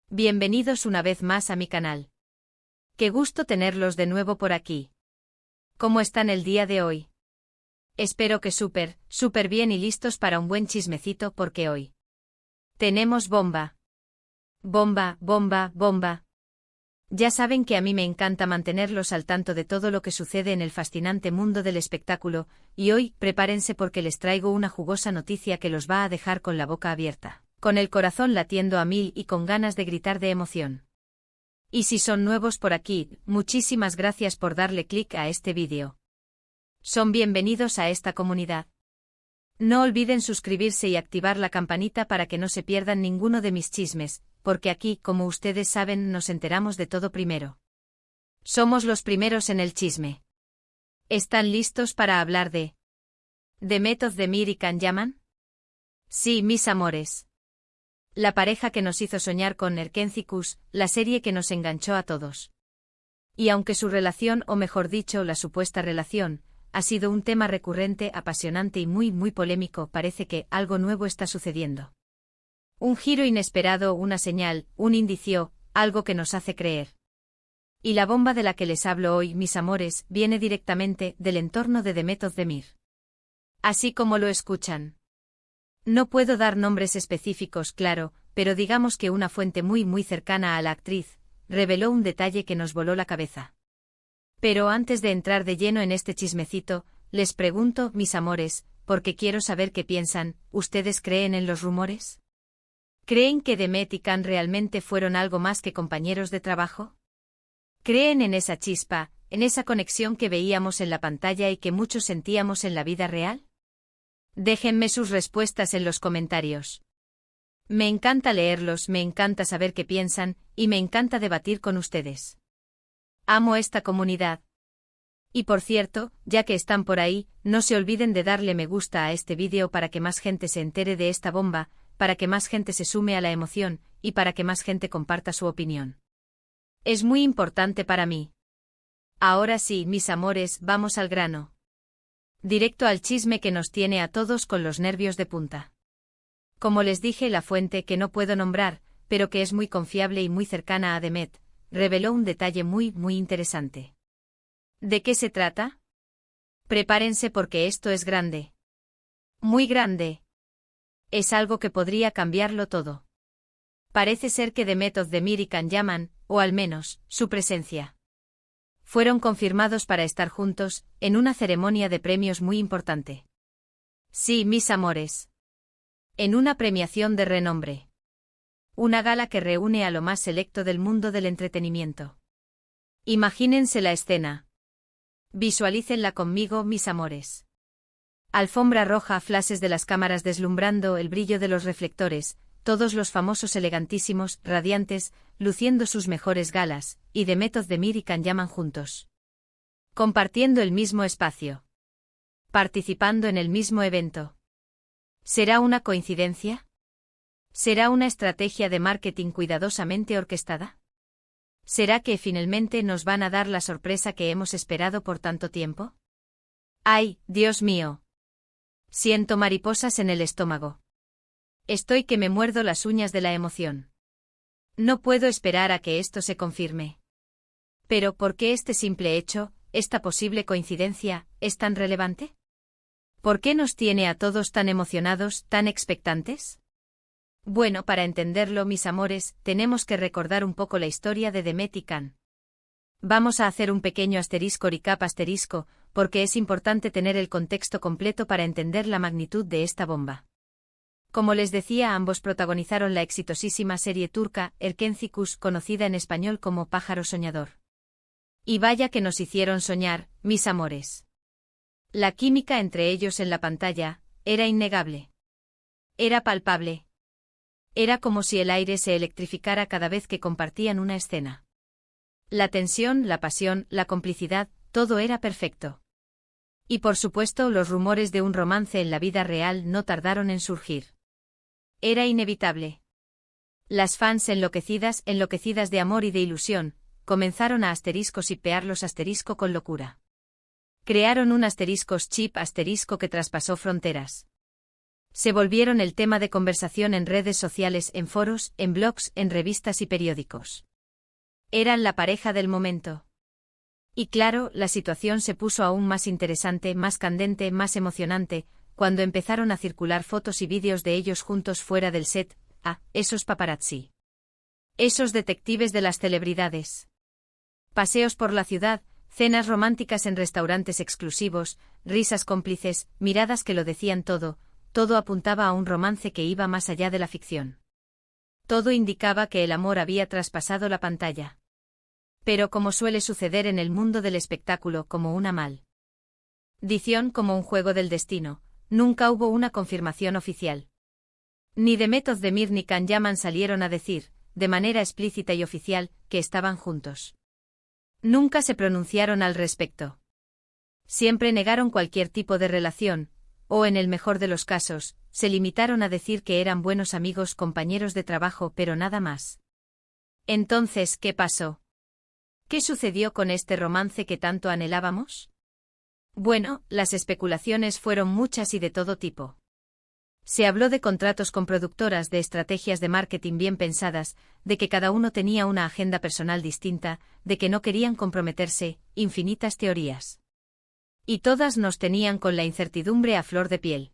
Bienvenidos una vez más a mi canal. Qué gusto tenerlos de nuevo por aquí. ¿Cómo están el día de hoy? Espero que súper bien y listos para un buen chismecito porque hoy tenemos bomba. Bomba, bomba, bomba. Ya saben que a mí me encanta mantenerlos al tanto de todo lo que sucede en el fascinante mundo del espectáculo, y hoy, prepárense porque les traigo una jugosa noticia que los va a dejar con la boca abierta, con el corazón latiendo a mil y con ganas de gritar de emoción. Y si son nuevos por aquí, muchísimas gracias por darle clic a este vídeo. Son bienvenidos a esta comunidad. No olviden suscribirse y activar la campanita para que no se pierdan ninguno de mis chismes, porque aquí, como ustedes saben, nos enteramos de todo primero. Somos los primeros en el chisme. ¿Están listos para hablar de Demet Özdemir y Can Yaman? Sí, mis amores. La pareja que nos hizo soñar con Erkenci, la serie que nos enganchó a todos. Y aunque su relación, o mejor dicho, la supuesta relación, ha sido un tema recurrente, apasionante y muy polémico, parece que algo nuevo está sucediendo. Un giro inesperado, una señal, un indicio, algo que nos hace creer. Y la bomba de la que les hablo hoy, mis amores, viene directamente del entorno de Demet Özdemir. Así como lo escuchan. No puedo dar nombres específicos, claro, pero digamos que una fuente muy cercana a la actriz reveló un detalle que nos voló la cabeza. Pero antes de entrar de lleno en este chismecito, les pregunto, mis amores, porque quiero saber qué piensan, ¿ustedes creen en los rumores? ¿Creen que Demet y Can realmente fueron algo más que compañeros de trabajo? ¿Creen en esa chispa, en esa conexión que veíamos en la pantalla y que muchos sentíamos en la vida real? Déjenme sus respuestas en los comentarios. Me encanta leerlos, me encanta saber qué piensan, y me encanta debatir con ustedes. Amo esta comunidad. Y por cierto, ya que están por ahí, no se olviden de darle me gusta a este vídeo para que más gente se entere de esta bomba, para que más gente se sume a la emoción, y para que más gente comparta su opinión. Es muy importante para mí. Ahora sí, mis amores, vamos al grano. Directo al chisme que nos tiene a todos con los nervios de punta. Como les dije, la fuente que no puedo nombrar, pero que es muy confiable y muy cercana a Demet, reveló un detalle muy interesante. ¿De qué se trata? Prepárense porque esto es grande. Muy grande. Es algo que podría cambiarlo todo. Parece ser que Demet Özdemir y Can Yaman, o al menos, su presencia, fueron confirmados para estar juntos, en una ceremonia de premios muy importante. Sí, mis amores. En una premiación de renombre. Una gala que reúne a lo más selecto del mundo del entretenimiento. Imagínense la escena. Visualícenla conmigo, mis amores. Alfombra roja, flashes de las cámaras deslumbrando, el brillo de los reflectores, todos los famosos elegantísimos, radiantes, luciendo sus mejores galas, y Demet Özdemir y Can Yaman juntos. Compartiendo el mismo espacio. Participando en el mismo evento. ¿Será una coincidencia? ¿Será una estrategia de marketing cuidadosamente orquestada? ¿Será que finalmente nos van a dar la sorpresa que hemos esperado por tanto tiempo? ¡Ay, Dios mío! Siento mariposas en el estómago. Estoy que me muerdo las uñas de la emoción. No puedo esperar a que esto se confirme. Pero ¿por qué este simple hecho, esta posible coincidencia, es tan relevante? ¿Por qué nos tiene a todos tan emocionados, tan expectantes? Bueno, para entenderlo, mis amores, tenemos que recordar un poco la historia de Demet y Can. Vamos a hacer un pequeño asterisco recap asterisco, porque es importante tener el contexto completo para entender la magnitud de esta bomba. Como les decía, ambos protagonizaron la exitosísima serie turca Erkenci, conocida en español como Pájaro Soñador. Y vaya que nos hicieron soñar, mis amores. La química entre ellos en la pantalla era innegable. Era palpable. Era como si el aire se electrificara cada vez que compartían una escena. La tensión, la pasión, la complicidad, todo era perfecto. Y por supuesto, los rumores de un romance en la vida real no tardaron en surgir. Era inevitable. Las fans enloquecidas de amor y de ilusión, comenzaron a hipearlos con locura. Crearon un chip que traspasó fronteras. Se volvieron el tema de conversación en redes sociales, en foros, en blogs, en revistas y periódicos. Eran la pareja del momento. Y claro, la situación se puso aún más interesante, más candente, más emocionante, cuando empezaron a circular fotos y vídeos de ellos juntos fuera del set. Esos paparazzi. Esos detectives de las celebridades. Paseos por la ciudad, cenas románticas en restaurantes exclusivos, risas cómplices, miradas que lo decían todo, todo apuntaba a un romance que iba más allá de la ficción. Todo indicaba que el amor había traspasado la pantalla. Pero como suele suceder en el mundo del espectáculo, como una maldición, como un juego del destino, nunca hubo una confirmación oficial. Ni Demet Özdemir ni Can Yaman salieron a decir, de manera explícita y oficial, que estaban juntos. Nunca se pronunciaron al respecto. Siempre negaron cualquier tipo de relación, o en el mejor de los casos, se limitaron a decir que eran buenos amigos, compañeros de trabajo, pero nada más. Entonces, ¿qué pasó? ¿Qué sucedió con este romance que tanto anhelábamos? Bueno, las especulaciones fueron muchas y de todo tipo. Se habló de contratos con productoras, de estrategias de marketing bien pensadas, de que cada uno tenía una agenda personal distinta, de que no querían comprometerse, infinitas teorías. Y todas nos tenían con la incertidumbre a flor de piel.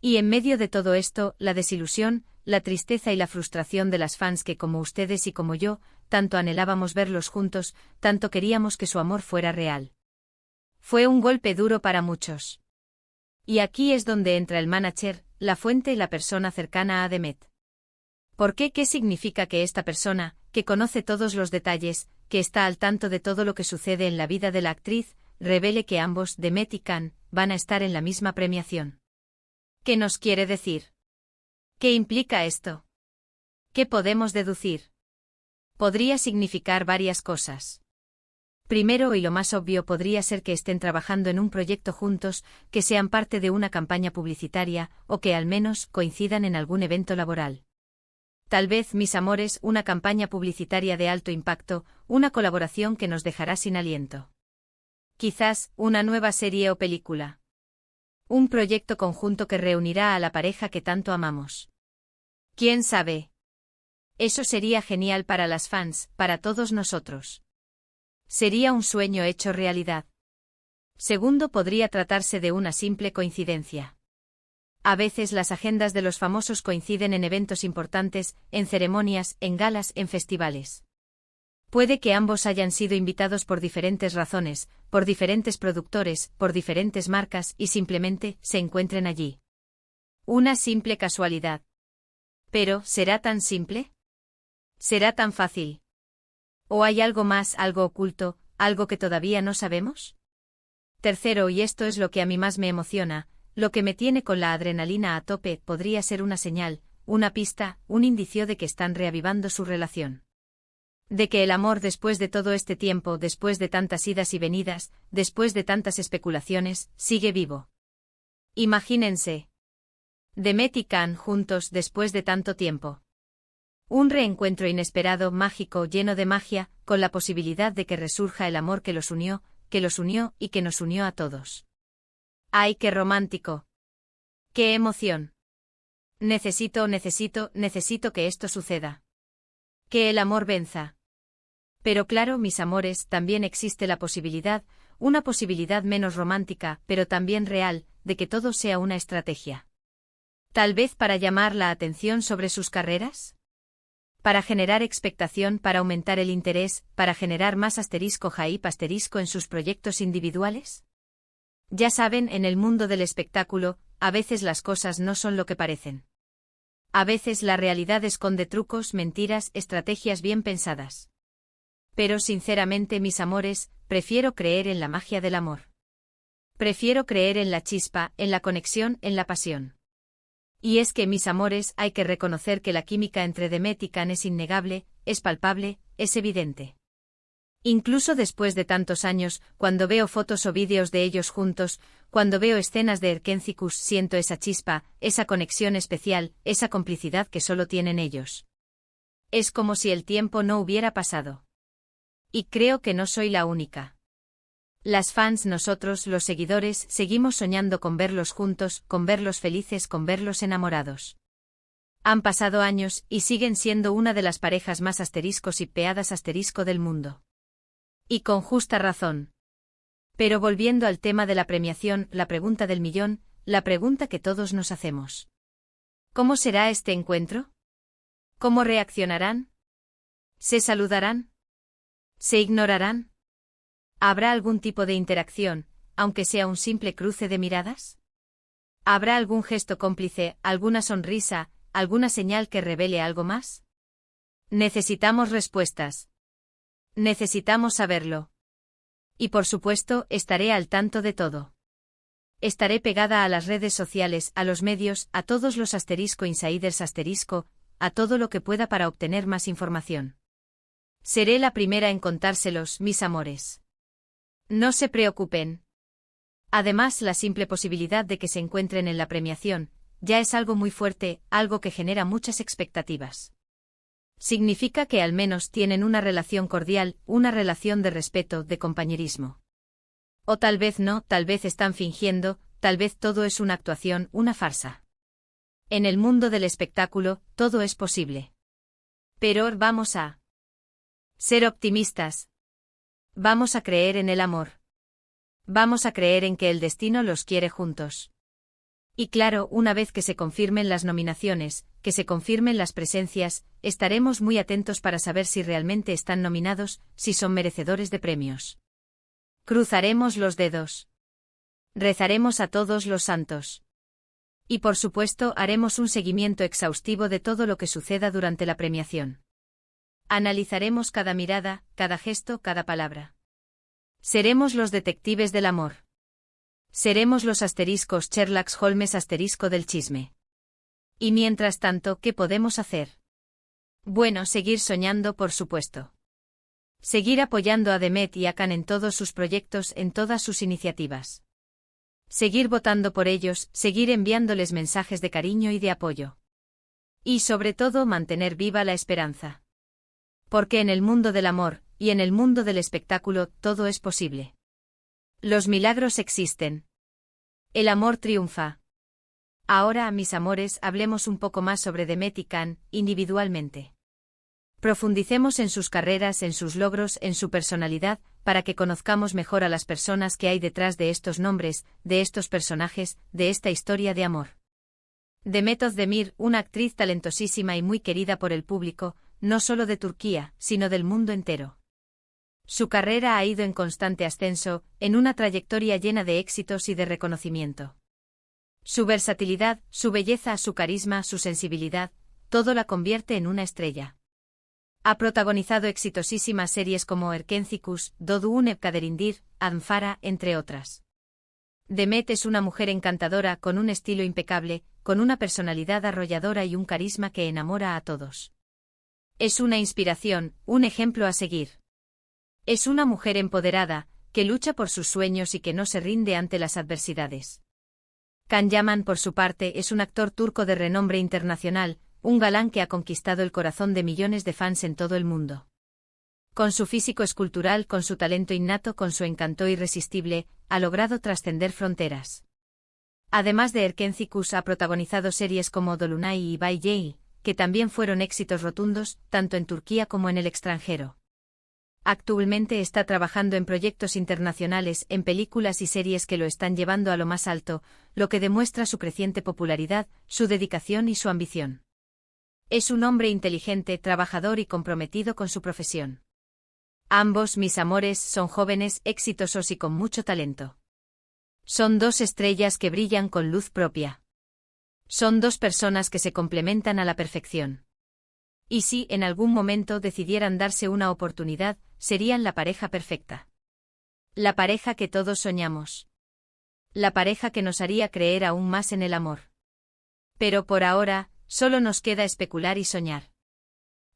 Y en medio de todo esto, la desilusión, la tristeza y la frustración de las fans que, como ustedes y como yo, tanto anhelábamos verlos juntos, tanto queríamos que su amor fuera real. Fue un golpe duro para muchos. Y aquí es donde entra el manager, la fuente y la persona cercana a Demet. ¿Por qué? ¿Qué significa que esta persona, que conoce todos los detalles, que está al tanto de todo lo que sucede en la vida de la actriz, revele que ambos, Demet y Can, van a estar en la misma premiación? ¿Qué nos quiere decir? ¿Qué implica esto? ¿Qué podemos deducir? Podría significar varias cosas. Primero, y lo más obvio, podría ser que estén trabajando en un proyecto juntos, que sean parte de una campaña publicitaria, o que al menos coincidan en algún evento laboral. Tal vez, mis amores, una campaña publicitaria de alto impacto, una colaboración que nos dejará sin aliento. Quizás, una nueva serie o película. Un proyecto conjunto que reunirá a la pareja que tanto amamos. ¿Quién sabe? Eso sería genial para las fans, para todos nosotros. Sería un sueño hecho realidad. Segundo, podría tratarse de una simple coincidencia. A veces las agendas de los famosos coinciden en eventos importantes, en ceremonias, en galas, en festivales. Puede que ambos hayan sido invitados por diferentes razones, por diferentes productores, por diferentes marcas, y simplemente se encuentren allí. Una simple casualidad. Pero, ¿será tan simple? ¿Será tan fácil? ¿O hay algo más, algo oculto, algo que todavía no sabemos? Tercero, y esto es lo que a mí más me emociona, lo que me tiene con la adrenalina a tope, podría ser una señal, una pista, un indicio de que están reavivando su relación. De que el amor, después de todo este tiempo, después de tantas idas y venidas, después de tantas especulaciones, sigue vivo. Imagínense. Demet y Can juntos después de tanto tiempo. Un reencuentro inesperado, mágico, lleno de magia, con la posibilidad de que resurja el amor que los unió y que nos unió a todos. ¡Ay, qué romántico! ¡Qué emoción! Necesito que esto suceda. Que el amor venza. Pero claro, mis amores, también existe la posibilidad, una posibilidad menos romántica, pero también real, de que todo sea una estrategia. Tal vez para llamar la atención sobre sus carreras. Para generar expectación, para aumentar el interés, para generar más *hype* en sus proyectos individuales. Ya saben, en el mundo del espectáculo, a veces las cosas no son lo que parecen. A veces la realidad esconde trucos, mentiras, estrategias bien pensadas. Pero sinceramente, mis amores, prefiero creer en la magia del amor. Prefiero creer en la chispa, en la conexión, en la pasión. Y es que, mis amores, hay que reconocer que la química entre Demet y Can es innegable, es palpable, es evidente. Incluso después de tantos años, cuando veo fotos o vídeos de ellos juntos, cuando veo escenas de Erkencikus, siento esa chispa, esa conexión especial, esa complicidad que solo tienen ellos. Es como si el tiempo no hubiera pasado. Y creo que no soy la única. Las fans, nosotros, los seguidores, seguimos soñando con verlos juntos, con verlos felices, con verlos enamorados. Han pasado años y siguen siendo una de las parejas más asteriscos y peadas asterisco del mundo. Y con justa razón. Pero volviendo al tema de la premiación, la pregunta del millón, la pregunta que todos nos hacemos. ¿Cómo será este encuentro? ¿Cómo reaccionarán? ¿Se saludarán? ¿Se ignorarán? ¿Habrá algún tipo de interacción, aunque sea un simple cruce de miradas? ¿Habrá algún gesto cómplice, alguna sonrisa, alguna señal que revele algo más? Necesitamos respuestas. Necesitamos saberlo. Y por supuesto, estaré al tanto de todo. Estaré pegada a las redes sociales, a los medios, a todos los *insiders*, a todo lo que pueda para obtener más información. Seré la primera en contárselos, mis amores. No se preocupen. Además, la simple posibilidad de que se encuentren en la premiación, ya es algo muy fuerte, algo que genera muchas expectativas. Significa que al menos tienen una relación cordial, una relación de respeto, de compañerismo. O tal vez no, tal vez están fingiendo, tal vez todo es una actuación, una farsa. En el mundo del espectáculo, todo es posible. Pero vamos a ser optimistas. Vamos a creer en el amor. Vamos a creer en que el destino los quiere juntos. Y claro, una vez que se confirmen las nominaciones, que se confirmen las presencias, estaremos muy atentos para saber si realmente están nominados, si son merecedores de premios. Cruzaremos los dedos. Rezaremos a todos los santos. Y por supuesto haremos un seguimiento exhaustivo de todo lo que suceda durante la premiación. Analizaremos cada mirada, cada gesto, cada palabra. Seremos los detectives del amor. Seremos los Sherlock Holmes del chisme. Y mientras tanto, ¿qué podemos hacer? Bueno, seguir soñando, por supuesto. Seguir apoyando a Demet y a Can en todos sus proyectos, en todas sus iniciativas. Seguir votando por ellos, seguir enviándoles mensajes de cariño y de apoyo. Y sobre todo mantener viva la esperanza. Porque en el mundo del amor, y en el mundo del espectáculo, todo es posible. Los milagros existen. El amor triunfa. Ahora, mis amores, hablemos un poco más sobre Demet y Can, individualmente. Profundicemos en sus carreras, en sus logros, en su personalidad, para que conozcamos mejor a las personas que hay detrás de estos nombres, de estos personajes, de esta historia de amor. Demet Özdemir, una actriz talentosísima y muy querida por el público, no solo de Turquía, sino del mundo entero. Su carrera ha ido en constante ascenso, en una trayectoria llena de éxitos y de reconocimiento. Su versatilidad, su belleza, su carisma, su sensibilidad, todo la convierte en una estrella. Ha protagonizado exitosísimas series como Erkencikus, Doğduğun Ev Kaderindir, Anfara, entre otras. Demet es una mujer encantadora con un estilo impecable, con una personalidad arrolladora y un carisma que enamora a todos. Es una inspiración, un ejemplo a seguir. Es una mujer empoderada, que lucha por sus sueños y que no se rinde ante las adversidades. Can Yaman, por su parte, es un actor turco de renombre internacional, un galán que ha conquistado el corazón de millones de fans en todo el mundo. Con su físico escultural, con su talento innato, con su encanto irresistible, ha logrado trascender fronteras. Además de Erkencikus, ha protagonizado series como Dolunay y Bay J, que también fueron éxitos rotundos, tanto en Turquía como en el extranjero. Actualmente está trabajando en proyectos internacionales, en películas y series que lo están llevando a lo más alto, lo que demuestra su creciente popularidad, su dedicación y su ambición. Es un hombre inteligente, trabajador y comprometido con su profesión. Ambos, mis amores, son jóvenes, exitosos y con mucho talento. Son dos estrellas que brillan con luz propia. Son dos personas que se complementan a la perfección. Y si en algún momento decidieran darse una oportunidad, serían la pareja perfecta. La pareja que todos soñamos. La pareja que nos haría creer aún más en el amor. Pero por ahora, solo nos queda especular y soñar.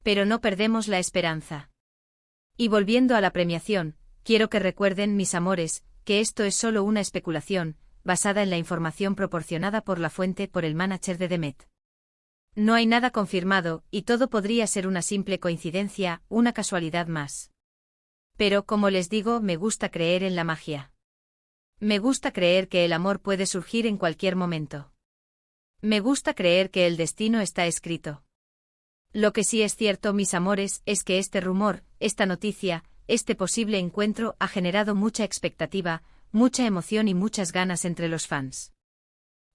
Pero no perdemos la esperanza. Y volviendo a la premiación, quiero que recuerden, mis amores, que esto es solo una especulación, basada en la información proporcionada por la fuente por el manager de Demet. No hay nada confirmado, y todo podría ser una simple coincidencia, una casualidad más. Pero como les digo, me gusta creer en la magia. Me gusta creer que el amor puede surgir en cualquier momento. Me gusta creer que el destino está escrito. Lo que sí es cierto, mis amores, es que este rumor, esta noticia, este posible encuentro ha generado mucha expectativa, mucha emoción y muchas ganas entre los fans.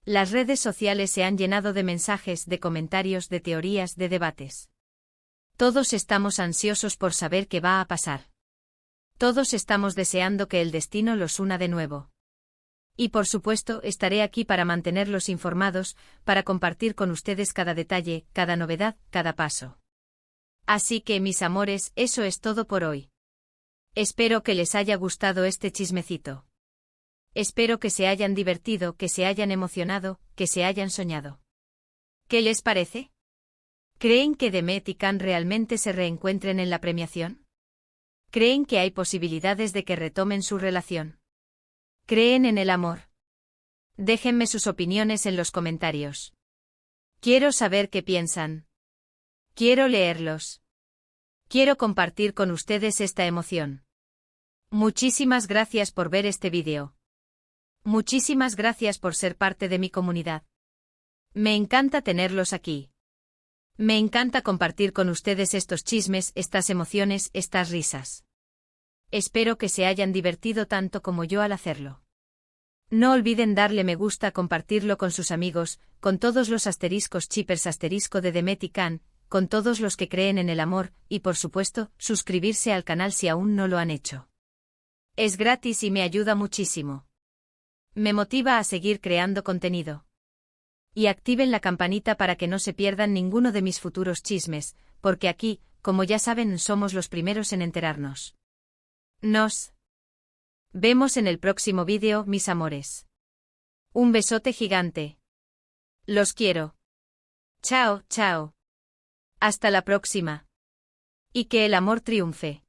Las redes sociales se han llenado de mensajes, de comentarios, de teorías, de debates. Todos estamos ansiosos por saber qué va a pasar. Todos estamos deseando que el destino los una de nuevo. Y por supuesto, estaré aquí para mantenerlos informados, para compartir con ustedes cada detalle, cada novedad, cada paso. Así que, mis amores, eso es todo por hoy. Espero que les haya gustado este chismecito. Espero que se hayan divertido, que se hayan emocionado, que se hayan soñado. ¿Qué les parece? ¿Creen que Demet y Can realmente se reencuentren en la premiación? ¿Creen que hay posibilidades de que retomen su relación? ¿Creen en el amor? Déjenme sus opiniones en los comentarios. Quiero saber qué piensan. Quiero leerlos. Quiero compartir con ustedes esta emoción. Muchísimas gracias por ver este vídeo. Muchísimas gracias por ser parte de mi comunidad. Me encanta tenerlos aquí. Me encanta compartir con ustedes estos chismes, estas emociones, estas risas. Espero que se hayan divertido tanto como yo al hacerlo. No olviden darle me gusta, compartirlo con sus amigos, con todos los asteriscos chippers asterisco de Demet y Can, con todos los que creen en el amor, y por supuesto, suscribirse al canal si aún no lo han hecho. Es gratis y me ayuda muchísimo. Me motiva a seguir creando contenido. Y activen la campanita para que no se pierdan ninguno de mis futuros chismes, porque aquí, como ya saben, somos los primeros en enterarnos. Nos vemos en el próximo vídeo, mis amores. Un besote gigante. Los quiero. Chao, chao. Hasta la próxima. Y que el amor triunfe.